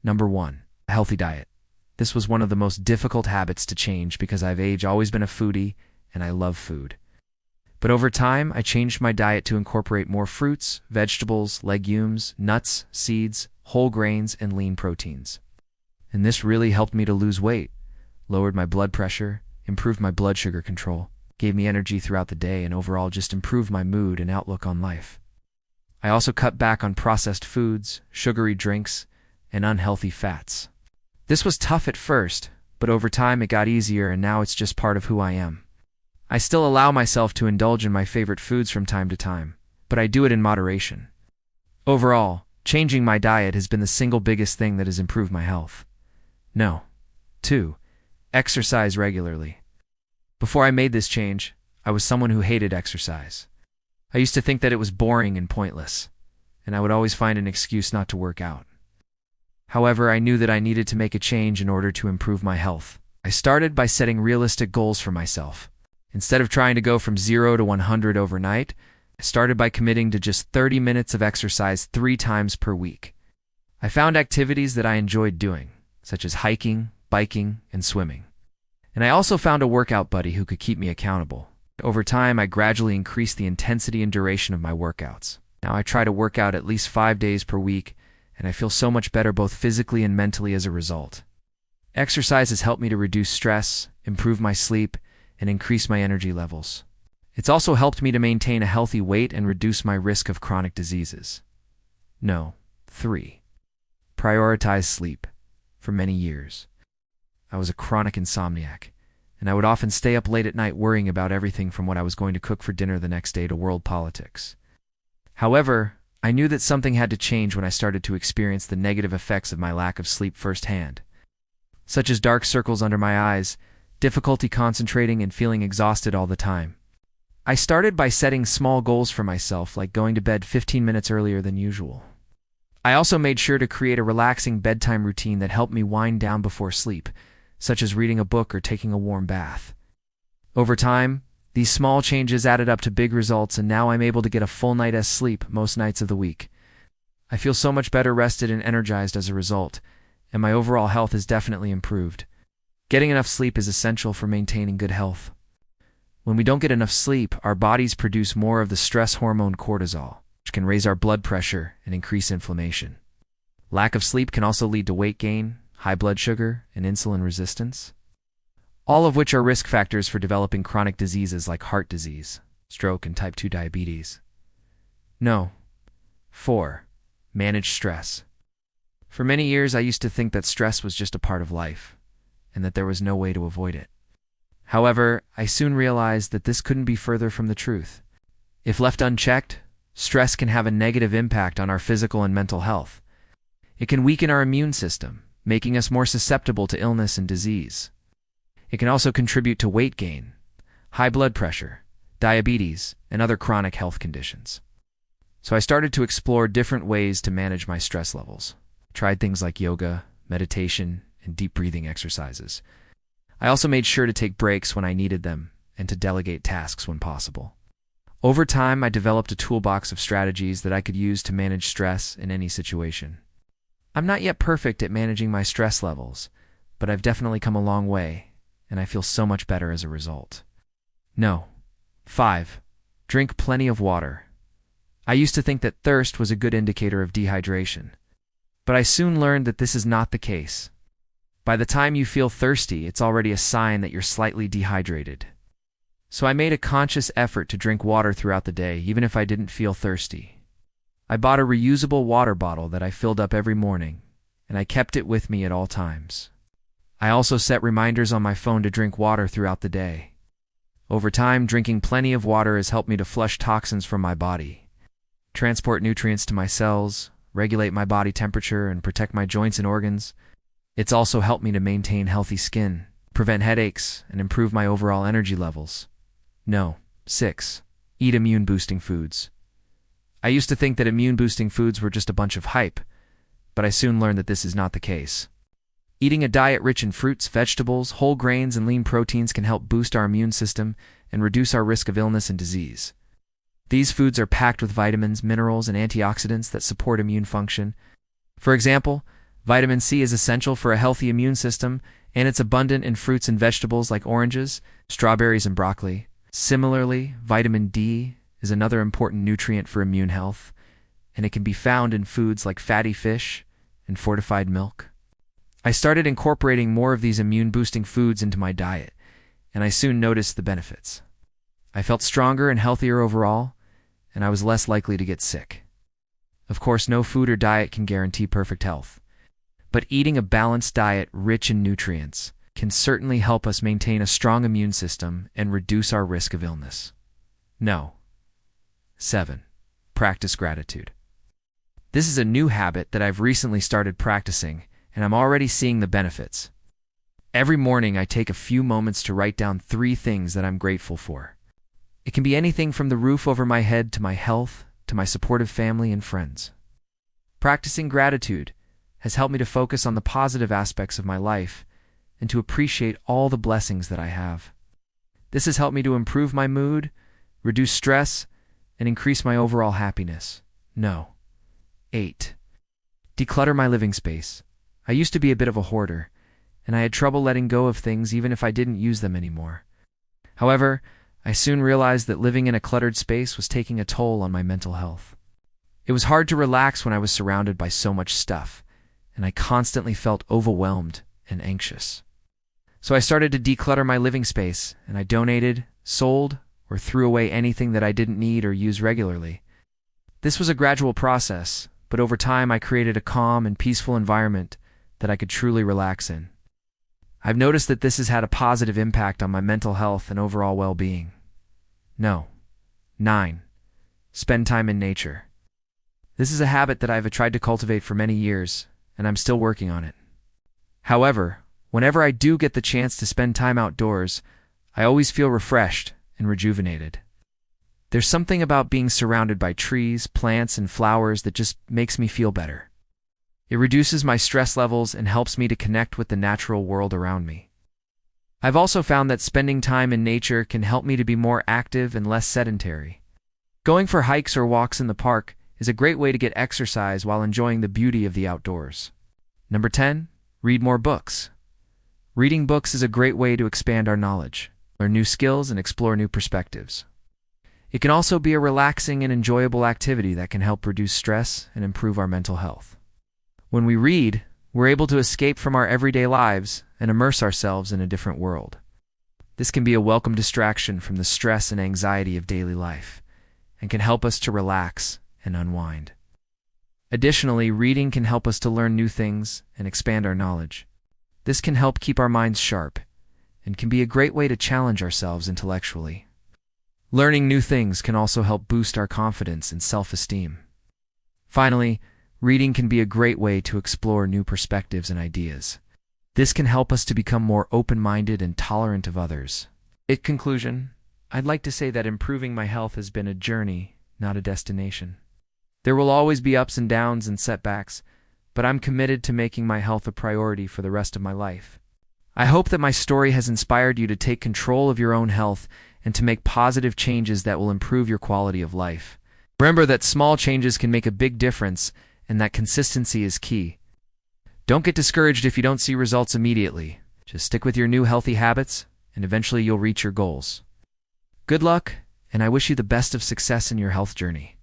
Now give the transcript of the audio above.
Number 1. A healthy diet. This was one of the most difficult habits to change because I've always been a foodie and I love food. But over time, I changed my diet to incorporate more fruits, vegetables, legumes, nuts, seeds, whole grains, and lean proteins. And this really helped me to lose weight, lowered my blood pressure, improved my blood sugar control, gave me energy throughout the day, and overall just improved my mood and outlook on life. I also cut back on processed foods, sugary drinks, and unhealthy fats. This was tough at first, but over time it got easier, and now it's just part of who I am. I still allow myself to indulge in my favorite foods from time to time, but I do it in moderation. Overall, changing my diet has been the single biggest thing that has improved my health. 2. Exercise regularly. Before I made this change, I was someone who hated exercise. I used to think that it was boring and pointless, and I would always find an excuse not to work out. However, I knew that I needed to make a change in order to improve my health. I started by setting realistic goals for myself. Instead of trying to go from 0 to 100 overnight, I started by committing to just 30 minutes of exercise 3 times per week. I found activities that I enjoyed doing, such as hiking, biking, and swimming. And I also found a workout buddy who could keep me accountable. Over time, I gradually increased the intensity and duration of my workouts. Now I try to work out at least 5 days per week, and I feel so much better both physically and mentally as a result. Exercise has helped me to reduce stress, improve my sleep, and increase my energy levels. It's also helped me to maintain a healthy weight and reduce my risk of chronic diseases. 3. Prioritize sleep. For many years, I was a chronic insomniac, and I would often stay up late at night worrying about everything from what I was going to cook for dinner the next day to world politics. However, I knew that something had to change when I started to experience the negative effects of my lack of sleep firsthand, such as dark circles under my eyes, difficulty concentrating, and feeling exhausted all the time. I started by setting small goals for myself, like going to bed 15 minutes earlier than usual. I also made sure to create a relaxing bedtime routine that helped me wind down before sleep, such as reading a book or taking a warm bath. Over time, these small changes added up to big results, and now I'm able to get a full night's sleep most nights of the week. I feel so much better rested and energized as a result, and my overall health has definitely improved. Getting enough sleep is essential for maintaining good health. When we don't get enough sleep, our bodies produce more of the stress hormone cortisol, which can raise our blood pressure and increase inflammation. Lack of sleep can also lead to weight gain, high blood sugar, and insulin resistance, all of which are risk factors for developing chronic diseases like heart disease, stroke, and type 2 diabetes. 4. Manage stress. For many years, I used to think that stress was just a part of life, and that there was no way to avoid it. However, I soon realized that this couldn't be further from the truth. If left unchecked, stress can have a negative impact on our physical and mental health. It can weaken our immune system, making us more susceptible to illness and disease. It can also contribute to weight gain, high blood pressure, diabetes, and other chronic health conditions. So I started to explore different ways to manage my stress levels. Tried things like yoga, meditation, and deep breathing exercises. I also made sure to take breaks when I needed them and to delegate tasks when possible. Over time, I developed a toolbox of strategies that I could use to manage stress in any situation. I'm not yet perfect at managing my stress levels, but I've definitely come a long way, and I feel so much better as a result. 5. Drink plenty of water. I used to think that thirst was a good indicator of dehydration, but I soon learned that this is not the case. By the time you feel thirsty, it's already a sign that you're slightly dehydrated. So I made a conscious effort to drink water throughout the day, even if I didn't feel thirsty. I bought a reusable water bottle that I filled up every morning, and I kept it with me at all times. I also set reminders on my phone to drink water throughout the day. Over time, drinking plenty of water has helped me to flush toxins from my body, transport nutrients to my cells, regulate my body temperature, and protect my joints and organs. It's also helped me to maintain healthy skin, prevent headaches, and improve my overall energy levels. 6. Eat immune-boosting foods. I used to think that immune-boosting foods were just a bunch of hype, but I soon learned that this is not the case. Eating a diet rich in fruits, vegetables, whole grains, and lean proteins can help boost our immune system and reduce our risk of illness and disease. These foods are packed with vitamins, minerals, and antioxidants that support immune function. For example, Vitamin C is essential for a healthy immune system, and it's abundant in fruits and vegetables like oranges, strawberries, and broccoli. Similarly, vitamin D is another important nutrient for immune health, and it can be found in foods like fatty fish and fortified milk. I started incorporating more of these immune-boosting foods into my diet, and I soon noticed the benefits. I felt stronger and healthier overall, and I was less likely to get sick. Of course, no food or diet can guarantee perfect health, but eating a balanced diet rich in nutrients can certainly help us maintain a strong immune system and reduce our risk of illness. No. 7. Practice gratitude. This is a new habit that I've recently started practicing, and I'm already seeing the benefits. Every morning I take a few moments to write down 3 things that I'm grateful for. It can be anything from the roof over my head to my health to my supportive family and friends. Practicing gratitude has helped me to focus on the positive aspects of my life and to appreciate all the blessings that I have. This has helped me to improve my mood, reduce stress, and increase my overall happiness. No. 8. Declutter my living space. I used to be a bit of a hoarder, and I had trouble letting go of things even if I didn't use them anymore. However, I soon realized that living in a cluttered space was taking a toll on my mental health. It was hard to relax when I was surrounded by so much stuff, and I constantly felt overwhelmed and anxious. So I started to declutter my living space, and I donated, sold, or threw away anything that I didn't need or use regularly. This was a gradual process, but over time I created a calm and peaceful environment that I could truly relax in. I've noticed that this has had a positive impact on my mental health and overall well-being. No. 9. Spend time in nature. This is a habit that I've tried to cultivate for many years, and I'm still working on it. However, whenever I do get the chance to spend time outdoors, I always feel refreshed and rejuvenated. There's something about being surrounded by trees, plants, and flowers that just makes me feel better. It reduces my stress levels and helps me to connect with the natural world around me. I've also found that spending time in nature can help me to be more active and less sedentary. Going for hikes or walks in the park is a great way to get exercise while enjoying the beauty of the outdoors. Number 10. Read more books. Reading books is a great way to expand our knowledge, learn new skills, and explore new perspectives. It can also be a relaxing and enjoyable activity that can help reduce stress and improve our mental health. When we read, we're able to escape from our everyday lives and immerse ourselves in a different world. This can be a welcome distraction from the stress and anxiety of daily life, and can help us to relax and unwind. Additionally, reading can help us to learn new things and expand our knowledge. This can help keep our minds sharp, and can be a great way to challenge ourselves intellectually. Learning new things can also help boost our confidence and self-esteem. Finally, reading can be a great way to explore new perspectives and ideas. This can help us to become more open-minded and tolerant of others. In conclusion, I'd like to say that improving my health has been a journey, not a destination. There will always be ups and downs and setbacks, but I'm committed to making my health a priority for the rest of my life. I hope that my story has inspired you to take control of your own health and to make positive changes that will improve your quality of life. Remember that small changes can make a big difference, and that consistency is key. Don't get discouraged if you don't see results immediately. Just stick with your new healthy habits, and eventually you'll reach your goals. Good luck, and I wish you the best of success in your health journey.